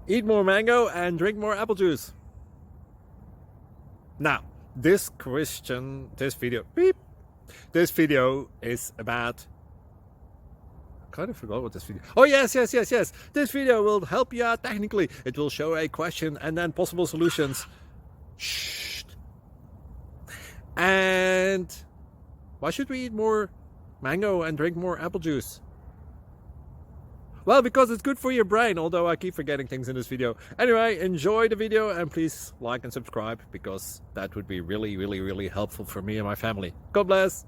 Eat more mango and drink more apple juice. Now, this video is about, I kind of forgot what this video. Oh, yes. This video will help you out technically. It will show a question and then possible solutions. Shh. And why should we eat more mango and drink more apple juice? Well, because it's good for your brain, although I keep forgetting things in this video. Anyway, enjoy the video and please like and subscribe, because that would be really helpful for me and my family. God bless!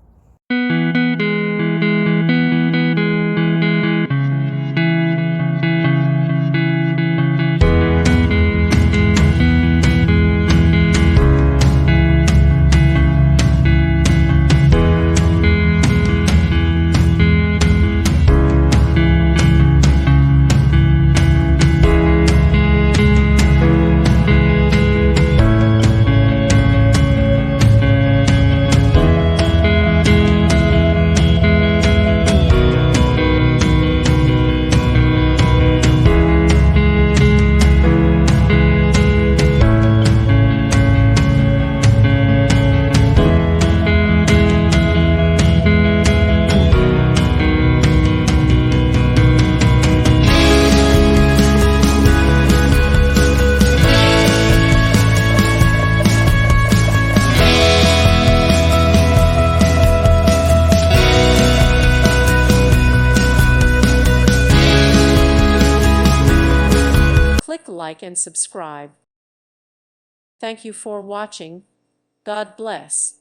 Click like and subscribe. Thank you for watching. God bless.